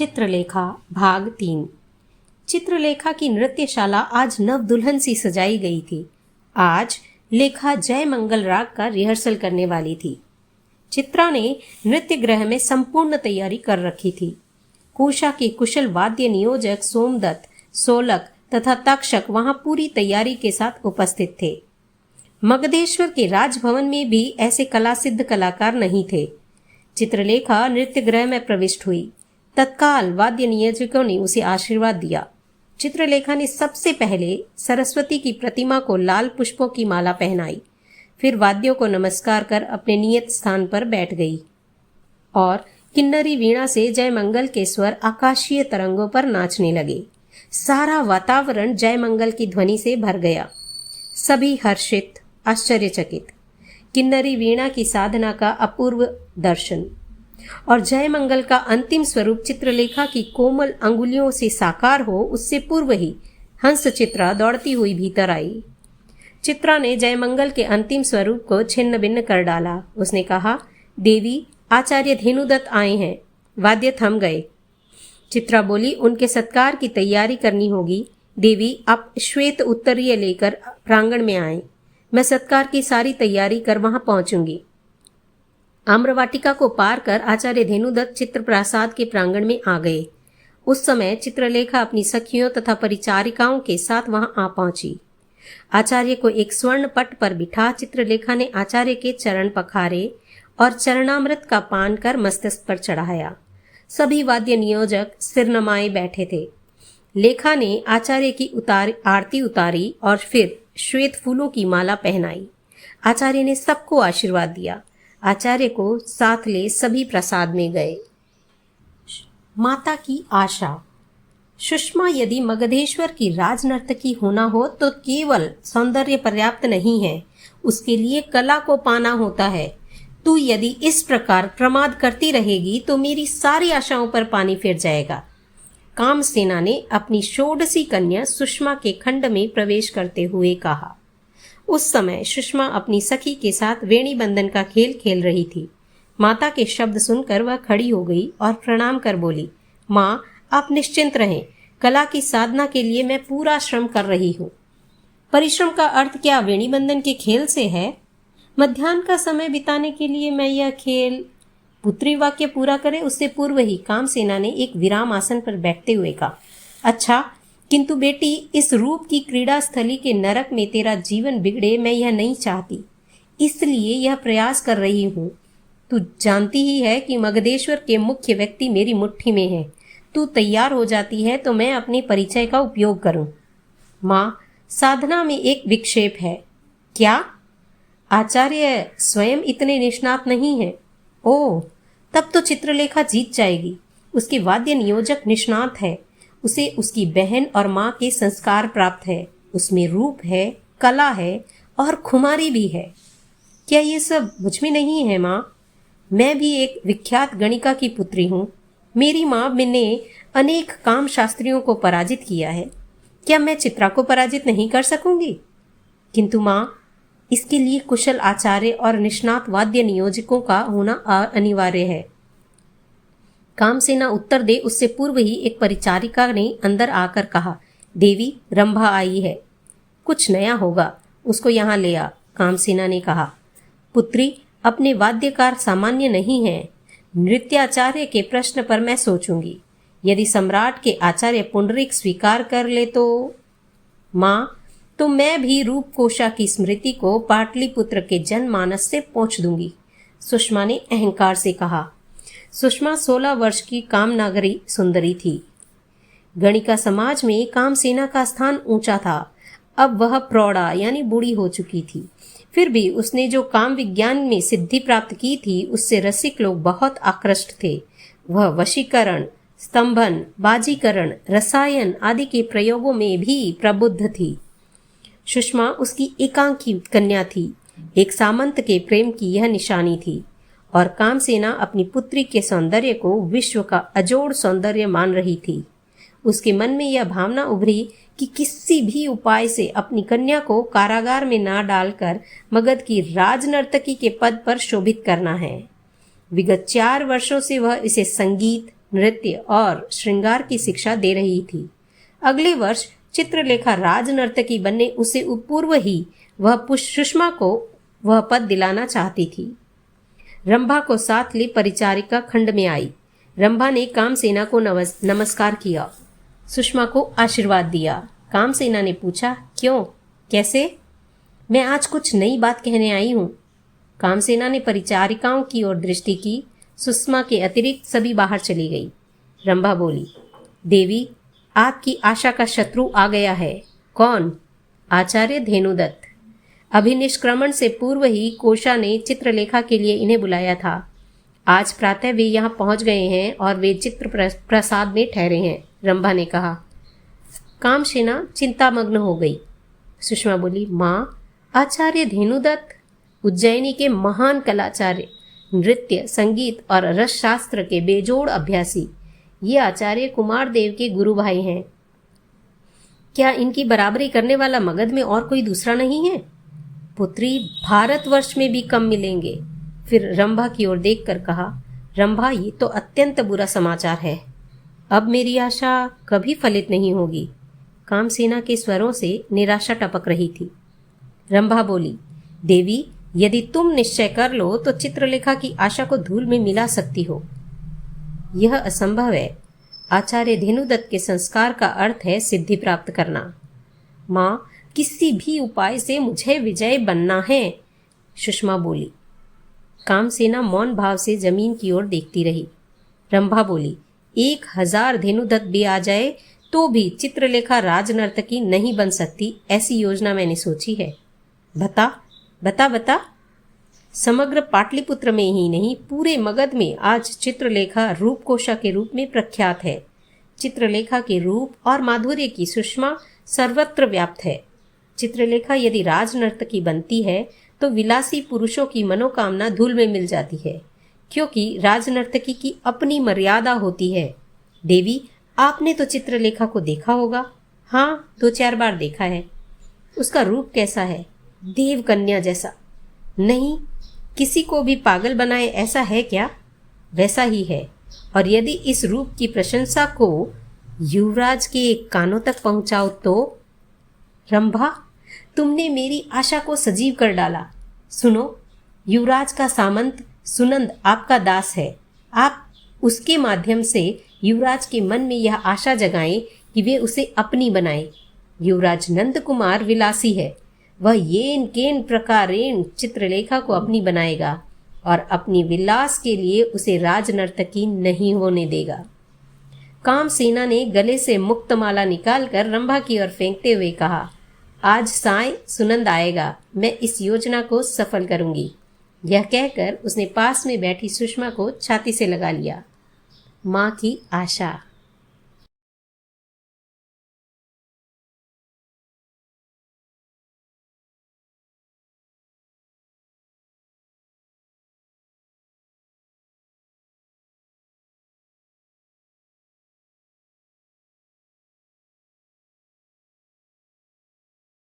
चित्रलेखा भाग 3। चित्रलेखा की नृत्यशाला आज नव दुल्हन सी सजाई गई थी। आज लेखा जय मंगल राग का रिहर्सल करने वाली थी। चित्रा ने नृत्य गृह में संपूर्ण तैयारी कर रखी थी। कोशा के कुशल वाद्य नियोजक सोमदत्त, सोलक तथा तक्षक वहां पूरी तैयारी के साथ उपस्थित थे। मगधेश्वर के राजभवन में भी ऐसे कला सिद्ध कलाकार नहीं थे। चित्रलेखा नृत्य गृह में प्रविष्ट हुई। तत्काल वाद्य नियोजकों ने उसे आशीर्वाद दिया। चित्रलेखा ने सबसे पहले सरस्वती की प्रतिमा को लाल पुष्पों की माला पहनाई, फिर वाद्यों को नमस्कार कर अपने नियत स्थान पर बैठ गई और किन्नरी वीणा से जय मंगल के स्वर आकाशीय तरंगों पर नाचने लगे। सारा वातावरण जय मंगल की ध्वनि से भर गया। सभी हर्षित, आश्चर्यचकित। किन्नरी वीणा की साधना का अपूर्व दर्शन और जय मंगल का अंतिम स्वरूप चित्रलेखा की कोमल अंगुलियों से साकार हो, उससे पूर्व ही हंस चित्रा दौड़ती हुई भीतर आई। चित्रा ने जय मंगल के अंतिम स्वरूप को छिन्न भिन्न कर डाला। उसने कहा, देवी, आचार्य धेनुदत्त आए हैं। वाद्य थम गए। चित्रा बोली, उनके सत्कार की तैयारी करनी होगी। देवी, आप श्वेत उत्तरीय लेकर प्रांगण में आए। मैं सत्कार की सारी तैयारी कर वहां पहुंचूंगी। आम्रवाटिका को पार कर आचार्य धेनुदत्त चित्र प्रासाद के प्रांगण में आ गए। उस समय चित्रलेखा अपनी सखियों तथा परिचारिकाओं के साथ वहां आ पहुंची। आचार्य को एक स्वर्ण पट पर बिठा चित्रलेखा ने आचार्य के चरण पखारे और चरणामृत का पान कर मस्तक पर चढ़ाया। सभी वाद्य नियोजक सिर नमाए बैठे थे। लेखा ने आचार्य की आरती उतारी और फिर श्वेत फूलों की माला पहनाई। आचार्य ने सबको आशीर्वाद दिया। आचार्य को साथ ले सभी प्रसाद में गए। माता की आशा। सुषमा यदि मगधेश्वर की राजनर्तकी होना हो तो केवल सौंदर्य पर्याप्त नहीं है, उसके लिए कला को पाना होता है। तू यदि इस प्रकार प्रमाद करती रहेगी तो मेरी सारी आशाओं पर पानी फिर जाएगा। कामसेना ने अपनी षोडशी कन्या सुषमा के खंड में प्रवेश करते हुए कहा। उस समय सुषमा अपनी सखी के साथ वेणी बंधन का खेल खेल रही थी। माता के शब्द सुनकर वह खड़ी हो गई और प्रणाम कर बोली, माँ, आप निश्चिंत रहें। कला की साधना के लिए मैं पूरा श्रम कर रही हूँ। परिश्रम का अर्थ क्या वेणी बंधन के खेल से है? मध्याह्न का समय बिताने के लिए मैं यह खेल। पुत्री वाक्य पूरा करे उससे पूर्व ही कामसेना ने एक विराम आसन पर बैठते हुए कहा, अच्छा, किंतु बेटी, इस रूप की क्रीड़ा स्थली के नरक में तेरा जीवन बिगड़े मैं यह नहीं चाहती, इसलिए यह प्रयास कर रही हूँ। तू जानती ही है कि मगधेश्वर के मुख्य व्यक्ति मेरी मुट्ठी में है। तू तैयार हो जाती है तो मैं अपने परिचय का उपयोग करूँ। माँ, साधना में एक विक्षेप है। क्या? आचार्य स्वयं इतने निष्णात नहीं है। ओह, तब तो चित्रलेखा जीत जाएगी। उसके वाद्य नियोजक निष्णात है। उसे उसकी बहन और माँ के संस्कार प्राप्त है। उसमें रूप है, कला है और खुमारी भी है। क्या ये सब मुझ में नहीं है माँ? मैं भी एक विख्यात गणिका की पुत्री हूँ। मेरी माँ ने अनेक काम शास्त्रियों को पराजित किया है। क्या मैं चित्रा को पराजित नहीं कर सकूंगी? किंतु माँ, इसके लिए कुशल आचार्य और निष्णात वाद्य नियोजकों का होना अनिवार्य है। कामसेना उत्तर दे उससे पूर्व ही एक परिचारिका ने अंदर आकर कहा, देवी, रंभा आई है। कुछ नया होगा, उसको यहाँ ले आ। कामसेना ने कहा, पुत्री, अपने वाद्यकार सामान्य नहीं है। नृत्याचार्य के प्रश्न पर मैं सोचूंगी। यदि सम्राट के आचार्य पुंडरीक स्वीकार कर ले तो माँ, तो मैं भी रूपकोशा की स्मृति को पाटलिपुत्र के जनमानस से पोंछ दूंगी। सुषमा ने अहंकार से कहा। सुषमा 16 वर्ष की कामनागरी सुंदरी थी। गणिका समाज में कामसेना का स्थान ऊंचा था। अब वह प्रौढ़ा यानी बूढ़ी हो चुकी थी। फिर भी उसने जो काम विज्ञान में सिद्धि प्राप्त की थी उससे रसिक लोग बहुत आकृष्ट थे। वह वशीकरण, स्तंभन, बाजीकरण, रसायन आदि के प्रयोगों में भी प्रबुद्ध थी। सुषमा उसकी एकांकी कन्या थी। एक सामंत के प्रेम की यह निशानी थी और कामसेना अपनी पुत्री के सौंदर्य को विश्व का अजोड़ सौंदर्य मान रही थी। उसके मन में यह भावना उभरी कि किसी भी उपाय से अपनी कन्या को कारागार में ना डालकर मगध की राजनर्तकी के पद पर शोभित करना है। विगत 4 वर्षों से वह इसे संगीत, नृत्य और श्रृंगार की शिक्षा दे रही थी। अगले वर्ष चित्रलेखा राज नर्तकी बनने उसे पूर्व ही वह सुषमा को वह पद दिलाना चाहती थी। रंभा को साथ ले परिचारिका खंड में आई। रंभा ने कामसेना को नमस्कार किया, सुषमा को आशीर्वाद दिया। कामसेना ने पूछा, क्यों, कैसे? मैं आज कुछ नई बात कहने आई हूँ। कामसेना ने परिचारिकाओं की ओर दृष्टि की। सुषमा के अतिरिक्त सभी बाहर चली गई। रंभा बोली, देवी, आपकी आशा का शत्रु आ गया है। कौन? आचार्य धेनुदत्त। अभिनिष्क्रमण से पूर्व ही कोशा ने चित्रलेखा के लिए इन्हें बुलाया था। आज प्रातः वे यहाँ पहुंच गए हैं और वे चित्र प्रसाद में ठहरे हैं, रंभा ने कहा। कामसेना चिंतामग्न हो गई। सुषमा बोली, माँ, आचार्य धेनुदत्त उज्जैनी के महान कलाचार्य, नृत्य, संगीत और रसशास्त्र के बेजोड़ अभ्यासी, ये आचार्य कुमार देव के गुरु भाई हैं। क्या इनकी बराबरी करने वाला मगध में और कोई दूसरा नहीं है? पुत्री, भारतवर्ष में भी कम मिलेंगे। फिर रंभा की ओर देखकर कहा, रंभा, ये तो अत्यंत बुरा समाचार है। अब मेरी आशा कभी फलित नहीं होगी। कामसेना के स्वरों से निराशा टपक रही थी। रंभा बोली, देवी, यदि तुम निश्चय कर लो तो चित्रलेखा की आशा को धूल में मिला सकती हो। यह असंभव है। आचार्य धेनुदत्त के संस्कार का अर्थ है सिद्धि प्राप्त करना। माँ, किसी भी उपाय से मुझे विजय बनना है, सुषमा बोली। कामसेना मौन भाव से जमीन की ओर देखती रही। रंभा बोली, 1000 धेनुदत्त भी आ जाए तो भी चित्रलेखा राजनर्तकी नहीं बन सकती, ऐसी योजना मैंने सोची है। बता बता बता। समग्र पाटलिपुत्र में ही नहीं, पूरे मगध में आज चित्रलेखा रूपकोशा के रूप में प्रख्यात है। चित्रलेखा के रूप और माधुर्य की सुषमा सर्वत्र व्याप्त है। चित्रलेखा यदि राजनर्तकी बनती है तो विलासी पुरुषों की मनोकामना धूल में मिल जाती है, क्योंकि राजनर्तकी की अपनी मर्यादा होती है। देवी, आपने तो चित्रलेखा को देखा होगा। हाँ, 2-4 बार देखा है। उसका रूप कैसा है? देव कन्या जैसा। नहीं, किसी को भी पागल बनाए ऐसा है क्या? वैसा ही है। और यदि इस रूप की प्रशंसा को युवराज के कानों तक पहुंचाओ तो? रंभा, तुमने मेरी आशा को सजीव कर डाला। सुनो, युवराज का सामंत सुनंद आपका दास है। आप उसके माध्यम से युवराज के मन में यह आशा जगाएं कि वे उसे अपनी बनाएं। युवराज नंद कुमार विलासी है। वह येन केन प्रकारेण चित्रलेखा को अपनी बनाएगा और अपनी विलास के लिए उसे राजनर्तकी नहीं होने देगा। कामसेना ने गले से मुक्तमाला निकालकर रंभा की ओर फेंकते हुए कहा, आज साय सुनंद आएगा, मैं इस योजना को सफल करूंगी। यह कहकर उसने पास में बैठी सुषमा को छाती से लगा लिया। माँ की आशा।